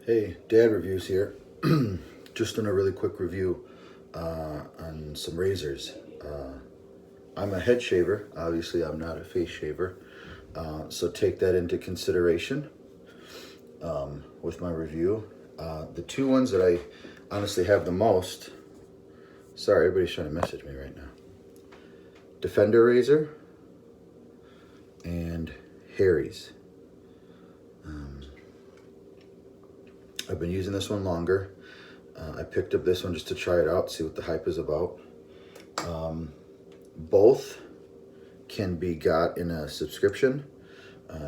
Hey, Dad Reviews here. Just doing a really quick review on some razors. I'm a head shaver. Obviously, I'm not a face shaver. So take that into consideration with my review. The two ones that I honestly have the most, sorry, everybody's trying to message me right now. Defender razor and Harry's. I've been using this one longer. I picked up this one just to try it out, see what the hype is about. Both can be got in a subscription.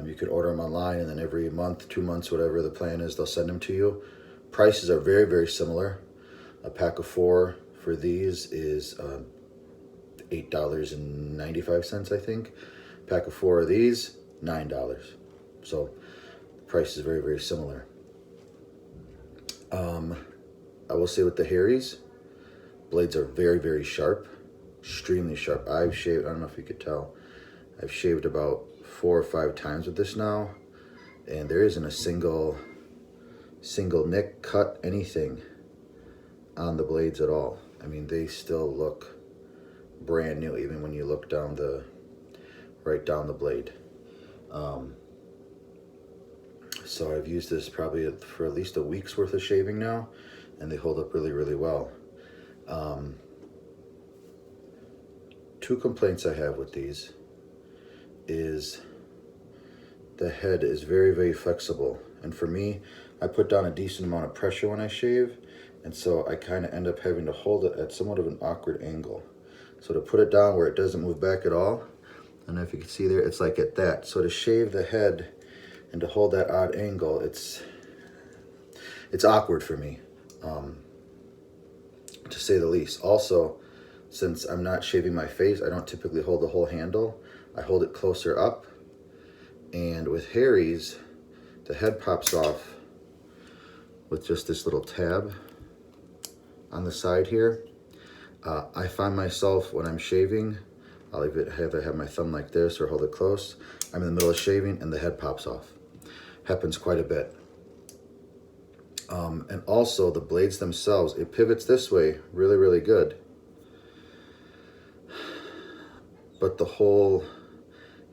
You could order them online, and then every month, 2 months, whatever the plan is, they'll send them to you. Prices are very, very similar. A pack of 4 for these is $8.95, I think. A pack of 4 of these, $9. So the price is very, very similar. I will say with the Harry's, blades are very, very sharp, extremely sharp. I've shaved, I don't know if you could tell, I've shaved about 4 or 5 times with this now, and there isn't a single nick, cut, anything on the blades at all. I mean, they still look brand new, even when you look down right down the blade. So I've used this probably for at least a week's worth of shaving now, and they hold up really, really well. 2 complaints I have with these is the head is very, very flexible. And for me, I put down a decent amount of pressure when I shave, and so I kind of end up having to hold it at somewhat of an awkward angle. So to put it down where it doesn't move back at all, I don't know if you can see there, it's like at that. So to shave the head and to hold that odd angle, it's awkward for me, to say the least. Also, since I'm not shaving my face, I don't typically hold the whole handle. I hold it closer up. And with Harry's, the head pops off with just this little tab on the side here. I find myself, when I'm shaving, I'll either have my thumb like this or hold it close. I'm in the middle of shaving and the head pops off. Happens quite a bit. And also the blades themselves, it pivots this way really, really good. But the whole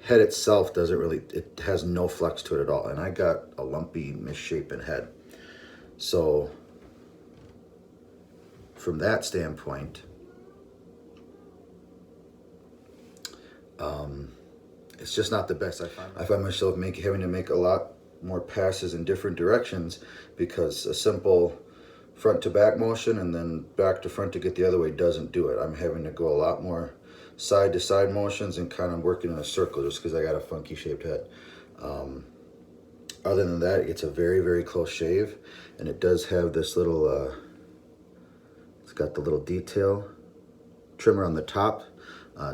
head itself doesn't really, it has no flex to it at all. And I got a lumpy, misshapen head. So from that standpoint, it's just not the best. I find myself having to make a lot more passes in different directions, because a simple front to back motion and then back to front to get the other way doesn't do it. I'm having to go a lot more side to side motions and kind of working in a circle just because I got a funky shaped head. Other than that, it's a very, very close shave, and it does have this little, it's got the little detail trimmer on the top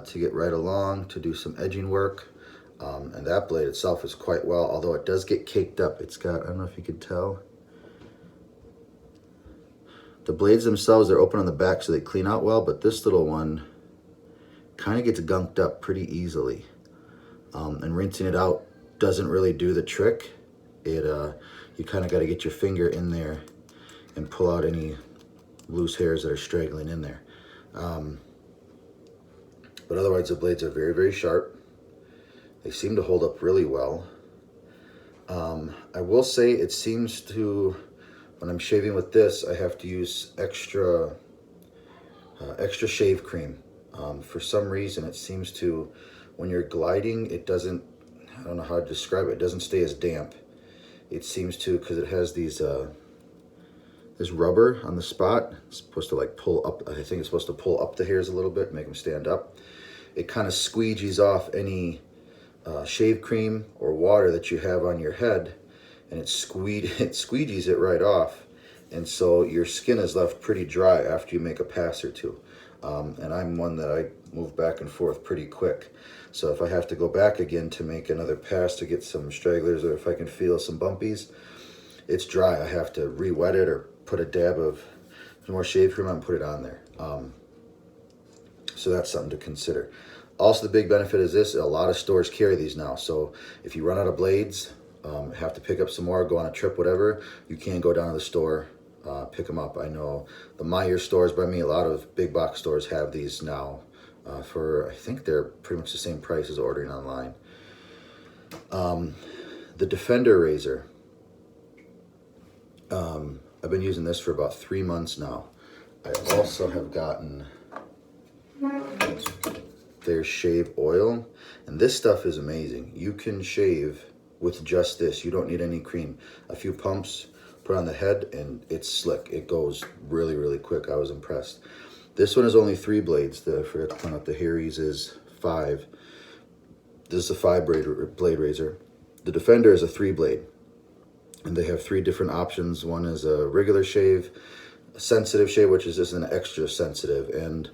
to get right along, to do some edging work. And that blade itself is quite well, although it does get caked up. It's got, I don't know if you can tell, the blades themselves, they're open on the back so they clean out well, but this little one kind of gets gunked up pretty easily. And rinsing it out doesn't really do the trick. You kind of got to get your finger in there and pull out any loose hairs that are straggling in there. But otherwise, the blades are very, very sharp. They seem to hold up really well. I will say it seems to, when I'm shaving with this, I have to use extra shave cream. For some reason, it seems to, when you're gliding, it doesn't, I don't know how to describe it, it doesn't stay as damp. It seems to, because it has these, this rubber on the spot. It's supposed to like pull up, I think it's supposed to pull up the hairs a little bit, make them stand up. It kind of squeegees off any shave cream or water that you have on your head, and it squeegees it right off, and so your skin is left pretty dry after you make a pass or two. And I'm one that I move back and forth pretty quick, so if I have to go back again to make another pass to get some stragglers, or if I can feel some bumpies, it's dry. I have to re-wet it or put a dab of some more shave cream on and put it on there. So that's something to consider. Also, the big benefit is this, a lot of stores carry these now. So if you run out of blades, have to pick up some more, go on a trip, whatever, you can go down to the store, pick them up. I know the Meijer stores by me, a lot of big box stores have these now for, I think they're pretty much the same price as ordering online. The Defender razor. I've been using this for about 3 months now. I also have gotten their shave oil, and this stuff is amazing. You can shave with just this. You don't need any cream. A few pumps, put on the head, and it's slick. It goes really, really quick. I was impressed. This one is only 3 blades. I forgot to point out the Harry's is 5. This is a 5 blade razor. The Defender is a 3 blade. And they have 3 different options. One is a regular shave, a sensitive shave, which is just an extra sensitive. And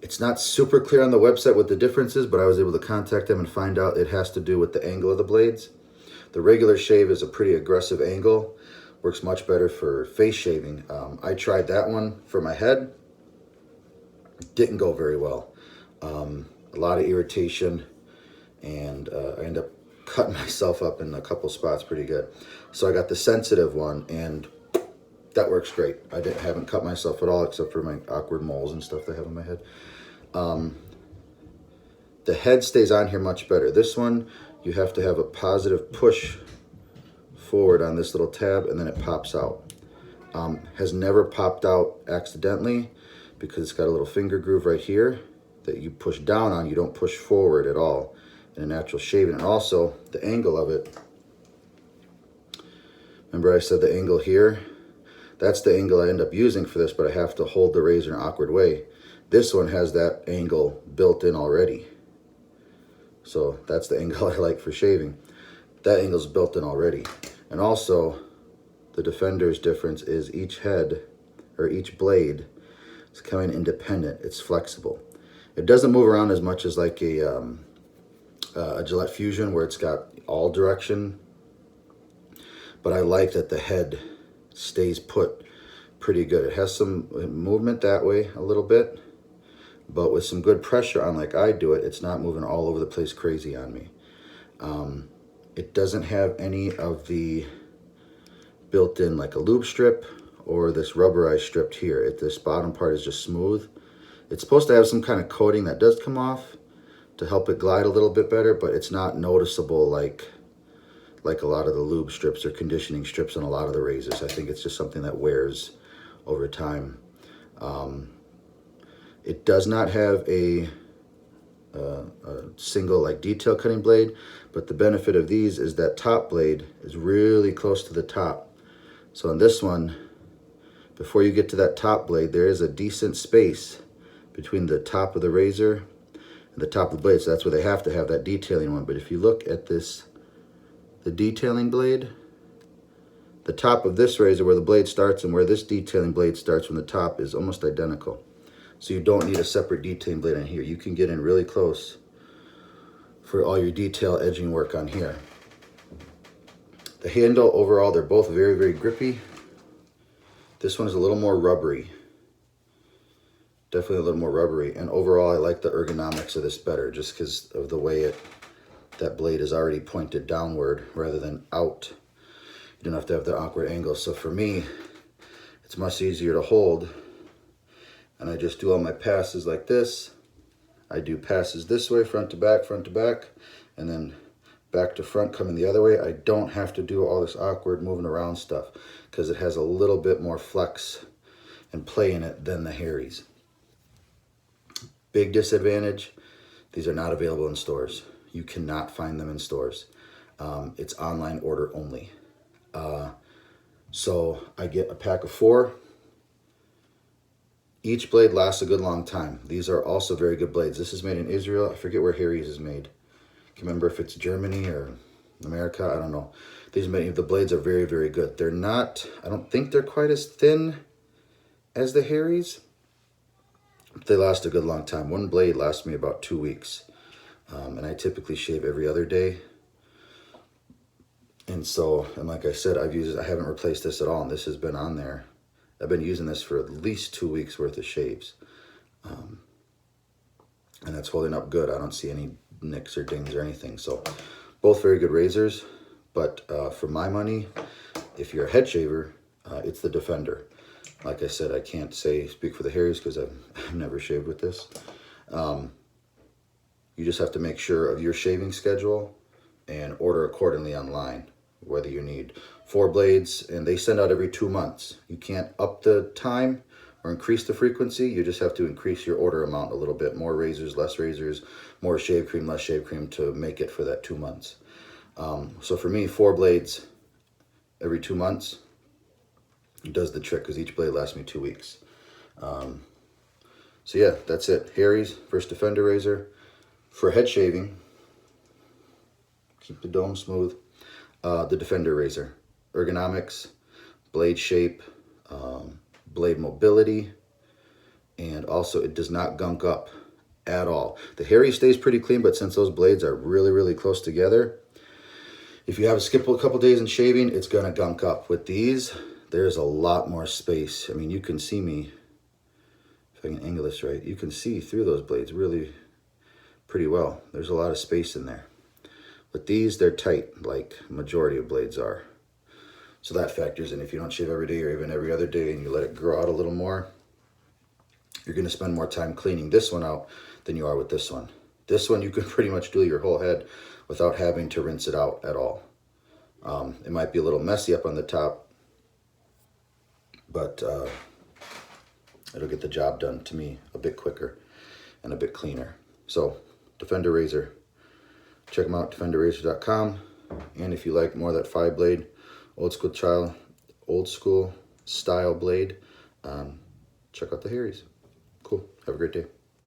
it's not super clear on the website what the difference is, but I was able to contact them and find out it has to do with the angle of the blades. The regular shave is a pretty aggressive angle, works much better for face shaving. I tried that one for my head. Didn't go very well. A lot of irritation, and I ended up cutting myself up in a couple spots pretty good. So I got the sensitive one, and that works great. I haven't cut myself at all except for my awkward moles and stuff that I have on my head. The head stays on here much better. This one, you have to have a positive push forward on this little tab, and then it pops out. Has never popped out accidentally because it's got a little finger groove right here that you push down on. You don't push forward at all in a natural shaving. And also the angle of it, remember I said the angle here, that's the angle I end up using for this, but I have to hold the razor in an awkward way. This one has that angle built in already, so that's the angle I like for shaving. That angle's built in already. And also the Defender's difference is each head or each blade is kind of independent. It's flexible. It doesn't move around as much as like a Gillette Fusion where it's got all direction, but I like that the head stays put pretty good. It has some movement that way a little bit, but with some good pressure on like I do it, it's not moving all over the place crazy on me. It doesn't have any of the built-in like a lube strip or this rubberized strip here. This bottom part is just smooth. It's supposed to have some kind of coating that does come off to help it glide a little bit better, but it's not noticeable like a lot of the lube strips or conditioning strips on a lot of the razors. I think it's just something that wears over time. It does not have a single like detail cutting blade, but the benefit of these is that top blade is really close to the top. So in this one, before you get to that top blade, there is a decent space between the top of the razor and the top of the blade, so that's where they have to have that detailing one. But if you look at this, the detailing blade, the top of this razor where the blade starts and where this detailing blade starts from the top is almost identical. So you don't need a separate detailing blade on here. You can get in really close for all your detail edging work on here. The handle overall, they're both very, very grippy. This one is a little more rubbery. Definitely a little more rubbery. And overall, I like the ergonomics of this better just because of the way that blade is already pointed downward rather than out. You don't have to have the awkward angle. So for me, it's much easier to hold. And I just do all my passes like this. I do passes this way, front to back, and then back to front coming the other way. I don't have to do all this awkward moving around stuff because it has a little bit more flex and play in it than the Harry's. Big disadvantage, these are not available in stores. You cannot find them in stores. It's online order only. So I get a pack of 4. Each blade lasts a good long time. These are also very good blades. This is made in Israel. I forget where Harry's is made. I can't remember if it's Germany or America. I don't know. The blades are very, very good. They're not, I don't think they're quite as thin as the Harry's. They last a good long time. One blade lasts me about 2 weeks. And I typically shave every other day. And so, and like I said, I haven't replaced this at all. And this has been on there. I've been using this for at least 2 weeks worth of shaves. And that's holding up good. I don't see any nicks or dings or anything. So both very good razors, But for my money, if you're a head shaver, it's the Defender. Like I said, I can't speak for the Harrys because I've never shaved with this. You just have to make sure of your shaving schedule and order accordingly online, whether you need 4 blades, and they send out every 2 months. You can't up the time or increase the frequency. You just have to increase your order amount a little bit. More razors, less razors, more shave cream, less shave cream to make it for that 2 months. So for me, 4 blades every 2 months does the trick because each blade lasts me 2 weeks. So yeah, that's it. Harry's first Defender razor. For head shaving, keep the dome smooth, the Defender razor. Ergonomics, blade shape, blade mobility, and also it does not gunk up at all. The Harry stays pretty clean, but since those blades are really, really close together, if you have to skip a couple days in shaving, it's gonna gunk up. With these, there's a lot more space. I mean, you can see me, if I can angle this right, you can see through those blades really pretty well. There's a lot of space in there. With these, they're tight, like majority of blades are. So that factors in. If you don't shave every day or even every other day and you let it grow out a little more, you're gonna spend more time cleaning this one out than you are with this one. This one, you can pretty much do your whole head without having to rinse it out at all. It might be a little messy up on the top, but it'll get the job done, to me, a bit quicker and a bit cleaner. So, Defender razor. Check them out, defenderrazor.com. And if you like more of that 5-blade, old school style blade, check out the Harrys. Cool. Have a great day.